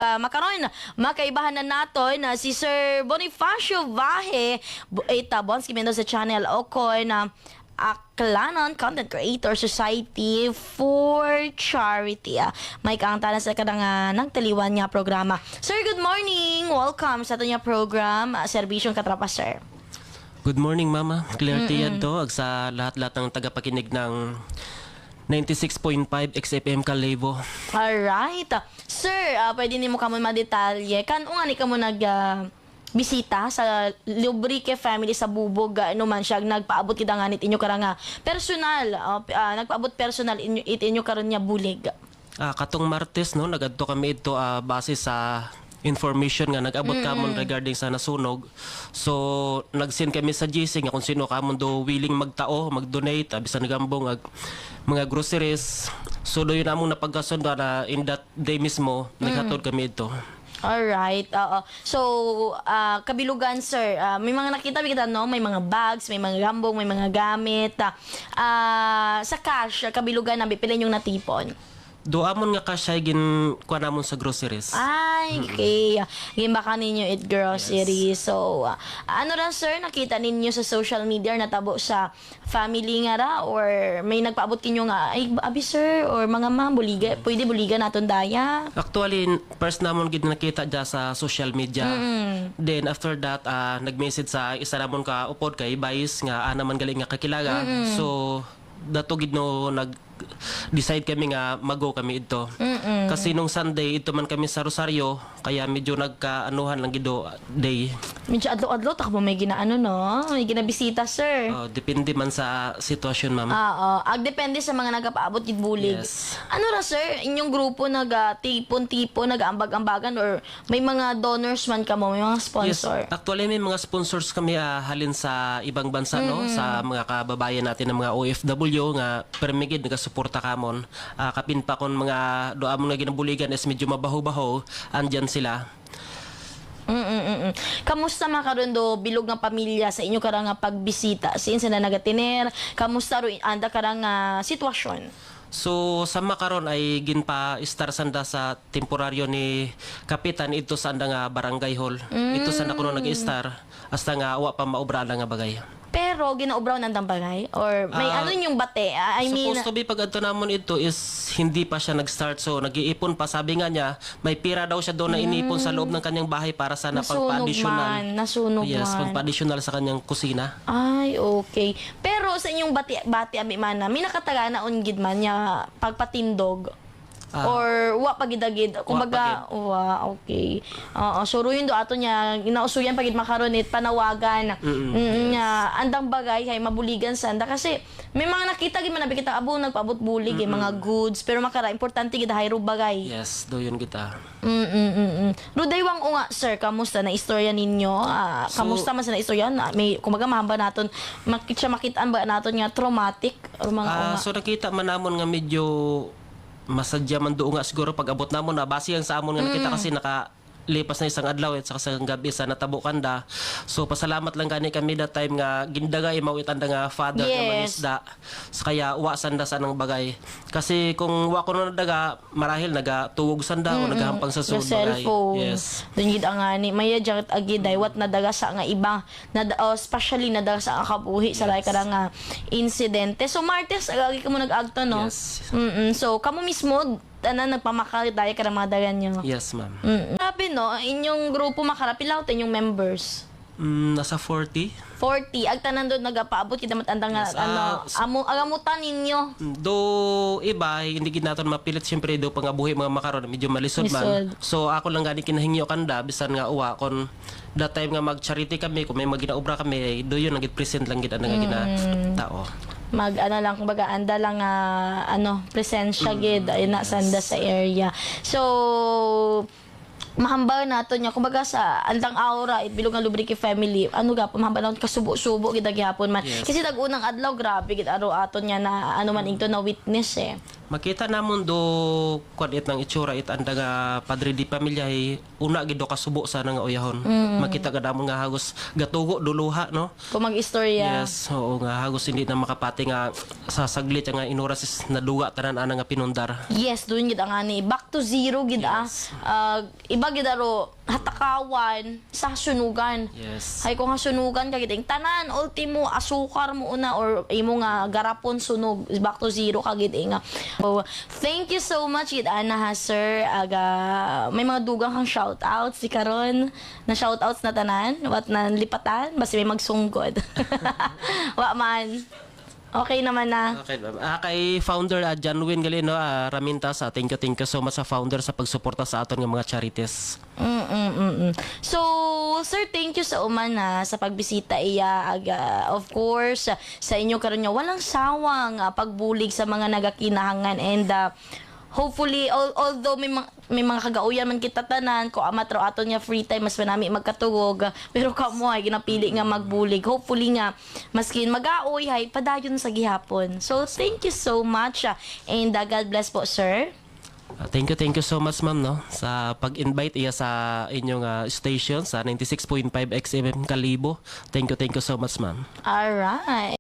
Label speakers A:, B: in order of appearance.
A: Makaroon, makaibahan na naton na si Sir Bonifacio Vahe, ita Bonski Mendoza Channel Okoy na Aklanon Content Creator Society for Charity. May kaangtanan sa kadang nagtaliwan niya programa. Sir, good morning. Welcome sa ato niya program, Serbisyong Katrapa, sir.
B: Good morning, Mama. Clarity yan to. Sa lahat-lahat ng tagapakinig ng 96.5 XFM Kalevo.
A: Alright. Sir, pwede nimo kamo madetalye. Kano nga ni kamo bisita sa Lubrique family sa Bubog, man siya nagpaabot kita nga nit inyo karanga personal, nagpaabot personal inyo karon niya bulig.
B: Katong Martes, no, nagadto kami ito base sa information nga nag-abot kamon regarding sa nasunog. So nag-send kami sa GC nga kung sino kamon do willing magtao, mag-donate bisan nagambong mga groceries. So do yun among napagkasundo na in that day mismo naghatod kami ito.
A: Alright, oo. So, kabilugan, sir, may mga nakita no? May mga bags, may mga gambong, may mga gamit. Sa cash, kabilugan na bipilin yung natipon.
B: Doamon nga kasay kuha namon sa groceries.
A: Ay, okay. Baka ninyo it grocery. Yes. So, ano ra, sir, nakita ninyo sa social media natabo sa family nga ra or may nagpaabot kinyo nga, ay, abi, sir, or mga ma'am, buliga, pwede buliga naton daya?
B: Actually, first namon gid nakita dya sa social media. Then after that, nag-message sa isa namon ka upod kay Bayis nga naman galing nga kakilaga. So, dato gid no decide kami nga mag-go kami ito. Kasi nung Sunday, ito man kami sa Rosario, kaya medyo nagkaanuhan lang gido day. Medyo
A: adlo-adlo, takbo may ginaano, no? May ginabisita, sir.
B: Depende man sa sitwasyon, ma'am.
A: Depende sa mga nagpaabot gid bulig.
B: Yes.
A: Ano ra, sir? Inyong grupo nag-tipon-tipon, nag-ambag-ambagan, or may mga donors man kamo, may mga sponsor?
B: Yes. Actually, may mga sponsors kami halin sa ibang bansa, no? Sa mga kababayan natin ng mga OFW nga permigid nagasuporta kamon. Kapin pa kon mga doamon nga ginabuligan is medyo mabaho-baho, andyan sila.
A: Kamusta makaron do bilog nga pamilya sa inyo karang pagbisita? Since na nagatiner, kamusta ro anda karang sitwasyon?
B: So sa makaron ay ginpa-star sanda sa temporaryo ni Kapitan ito sa anda nga barangay hall. Ito sanda kuno nag-star hasta nga wa pa maobra nga bagay.
A: Pero ginaubraw nandang bagay? Or may ano yung bate? I mean...
B: Supposed to be pag adto namon ito is hindi pa siya nag-start. So nag-iipon pa. Sabi nga niya, may pira daw siya doon na inipon sa loob ng kanyang bahay para sa pagpa-additional.
A: Nasunog man.
B: Yes, pagpa-additional sa kanyang kusina.
A: Ay, okay. Pero sa inyong bati abi man may nakataga na ungid man niya pagpatindog. Or wa pagidagid kumbaga okay. So ruyon do ato nya ginausuyan pagid makaronit panawagan nya andang bagay kay mabuligan sanda kasi may mga nakita gid man kita abo nagpaabot bulig mga goods pero makara importante gid hayro bagay.
B: Yes, do yun kita.
A: Rudaywang unga, sir, kamusta na istorya ninyo? Kamusta man sa na istorya? May kumbaga mahamba naton makitaan ba naton nga traumatic or mga unga?
B: So nakita man namon nga medyo masadya man doon nga siguro pag abot namon na base yan sa amon nga nakita kasi nakalipas na isang adlaw at saka sa gabi sa natabo kanda. So pasalamat lang gani kami that time nga gindagay mawit anda nga father nga mangisda. So, kaya uwa sanda sa nang bagay. Kasi kung uwa ko na daga marahil nagatuwog sanda o nagahampang sa sulod bagay. Yes.
A: Dun gid ang ani maya jacket agiday wat nadaga sa nga ibang especially nadaga sa kabuhi sa lay kada nga insidente. So Martes agi ka mo nag-agto no.
B: Yes.
A: So kamo mismo nagpamakali tayo kada mga dagan nyo.
B: Yes, ma'am.
A: Sabi no, inyong grupo makarapilaw inyong members.
B: Nasa 40.
A: 40. Agtanan doon nagapaabot kita matandang
B: Yes,
A: agamutan ninyo.
B: Do iba hindi gid naton mapilit syempre do pangabuhi mga makaron medyo malisod man. So ako lang gani kinahingyo kanda bisan nga uwa kon that time nga mag-charity kami kung may maginaobra kami do yun nagit present lang gid nga gina tao.
A: Lang kumbaga anda lang presensya gid ay nasanda sa area. So mahambal nato niya kumbaga sa andang aura bilog nga lubriki family ano ga mahambal naton kasubo-subo gid gyapon man
B: Yes.
A: kasi unang adlaw grabe gid aro aton niya na ano man ingto na witness
B: Makita namon do kwan it ng itsura it anda nga padre di pamilya una gid do kasubo sa nga uyahon. Makita ka namon nga hagos gatugo duluha no.
A: kung mag-istorya
B: Yes, oo nga hagos hindi na makapati nga sa saglit nga inuras is naduga tanan ana nga pinundar.
A: yes doon gid ang ani back to zero gid iba gid aro hatakawan sa sunugan
B: Yes.
A: hay kung hasunugan ka gid tanan ultimo asukar mo una or imo nga garapon sunog back to zero ka gid nga. So, thank you so much gid ana ha sir may mga dugang kang shout outs si karon na shout outs na tanan wat na lipatan basta may magsungkod wa man okay naman na.
B: Okay, ma'am. Kay founder John Win Galino Raminta thank you so much sa founder sa pagsuporta sa aton nga mga charities.
A: So, sir, thank you sa uman sa pagbisita iya of course sa inyo karon nga walang sawang pagbulig sa mga nagakinahangan and hopefully although may mga kagauyan man kita tanan ko amat raw aton nga free time mas manami magkatugog pero kamo ay ginapili nga magbulig hopefully nga maskin mag-aoy hay padayon sa gihapon. So, thank you so much and God bless po, sir.
B: Thank you so much ma'am no sa pag-invite iya sa inyong station sa 96.5 XM Kalibo. Thank you so much ma'am.
A: All right.